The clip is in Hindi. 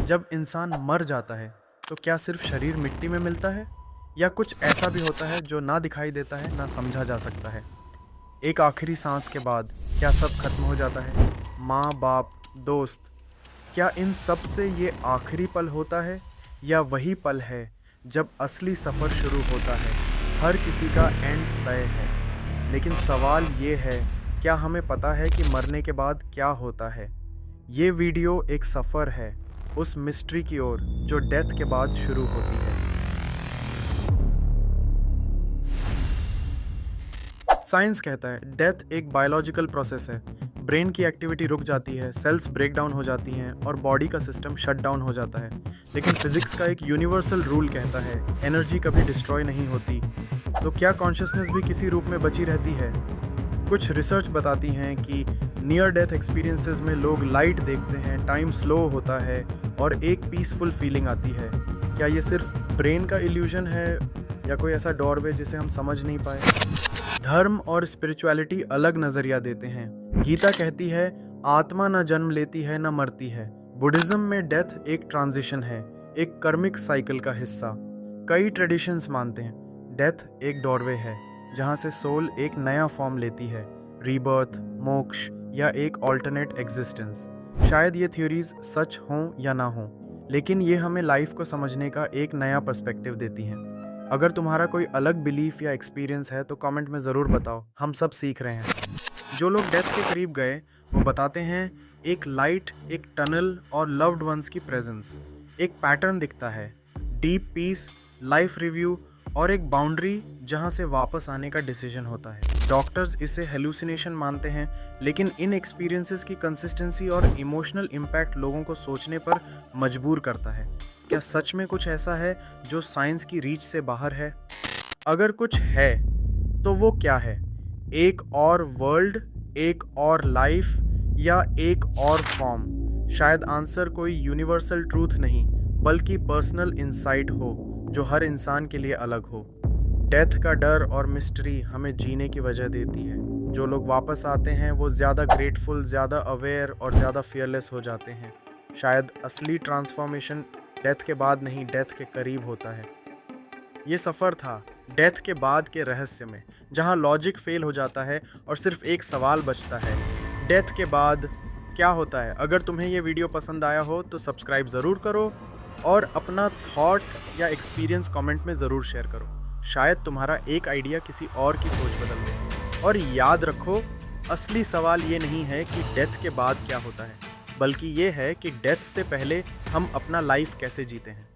जब इंसान मर जाता है तो क्या सिर्फ शरीर मिट्टी में मिलता है या कुछ ऐसा भी होता है जो ना दिखाई देता है ना समझा जा सकता है। एक आखिरी सांस के बाद क्या सब खत्म हो जाता है? माँ बाप, दोस्त, क्या इन सब से ये आखिरी पल होता है या वही पल है जब असली सफ़र शुरू होता है? हर किसी का एंड तय है, लेकिन सवाल ये है, क्या हमें पता है कि मरने के बाद क्या होता है? ये वीडियो एक सफ़र है उस मिस्ट्री की ओर जो डेथ के बाद शुरू होती है। साइंस कहता है डेथ एक बायोलॉजिकल प्रोसेस है। ब्रेन की एक्टिविटी रुक जाती है, सेल्स ब्रेक डाउन हो जाती हैं और बॉडी का सिस्टम शट डाउन हो जाता है। लेकिन फिजिक्स का एक यूनिवर्सल रूल कहता है एनर्जी कभी डिस्ट्रॉय नहीं होती। तो क्या कॉन्शियसनेस भी किसी रूप में बची रहती है? कुछ रिसर्च बताती हैं कि नियर डेथ एक्सपीरियंसेस में लोग लाइट देखते हैं, टाइम स्लो होता है और एक पीसफुल फीलिंग आती है। क्या ये सिर्फ ब्रेन का इल्यूजन है या कोई ऐसा डोरवे जिसे हम समझ नहीं पाए? धर्म और स्पिरिचुअलिटी अलग नज़रिया देते हैं। गीता कहती है आत्मा न जन्म लेती है न मरती है। बुद्धिज्म में डेथ एक ट्रांजिशन है, एक कर्मिक साइकिल का हिस्सा। कई ट्रेडिशंस मानते हैं डेथ एक डोरवे है जहाँ से सोल एक नया फॉर्म लेती है, रीबर्थ, मोक्ष या एक ऑल्टरनेट एग्जिस्टेंस। शायद ये थ्योरीज सच हों या ना हों, लेकिन ये हमें लाइफ को समझने का एक नया पर्सपेक्टिव देती हैं। अगर तुम्हारा कोई अलग बिलीफ या एक्सपीरियंस है तो कमेंट में ज़रूर बताओ, हम सब सीख रहे हैं। जो लोग डेथ के करीब गए वो बताते हैं एक लाइट, एक टनल और लव्ड वंस की प्रेजेंस। एक पैटर्न दिखता है, डीप पीस, लाइफ रिव्यू और एक बाउंड्री जहां से वापस आने का डिसीजन होता है। डॉक्टर्स इसे हेलुसिनेशन मानते हैं, लेकिन इन एक्सपीरियंसेस की कंसिस्टेंसी और इमोशनल इम्पैक्ट लोगों को सोचने पर मजबूर करता है। क्या सच में कुछ ऐसा है जो साइंस की रीच से बाहर है? अगर कुछ है तो वो क्या है? एक और वर्ल्ड, एक और लाइफ या एक और फॉर्म? शायद आंसर कोई यूनिवर्सल ट्रूथ नहीं बल्कि पर्सनल इंसाइट हो जो हर इंसान के लिए अलग हो। डेथ का डर और मिस्ट्री हमें जीने की वजह देती है। जो लोग वापस आते हैं वो ज़्यादा ग्रेटफुल, ज़्यादा अवेयर और ज़्यादा फियरलेस हो जाते हैं। शायद असली ट्रांसफॉर्मेशन डेथ के बाद नहीं, डेथ के करीब होता है। ये सफ़र था डेथ के बाद के रहस्य में, जहाँ लॉजिक फेल हो जाता है और सिर्फ एक सवाल बचता है, डेथ के बाद क्या होता है? अगर तुम्हें ये वीडियो पसंद आया हो तो सब्सक्राइब ज़रूर करो और अपना थॉट या एक्सपीरियंस कमेंट में ज़रूर शेयर करो। शायद तुम्हारा एक आइडिया किसी और की सोच बदल दे। और याद रखो, असली सवाल ये नहीं है कि डेथ के बाद क्या होता है, बल्कि ये है कि डेथ से पहले हम अपना लाइफ कैसे जीते हैं।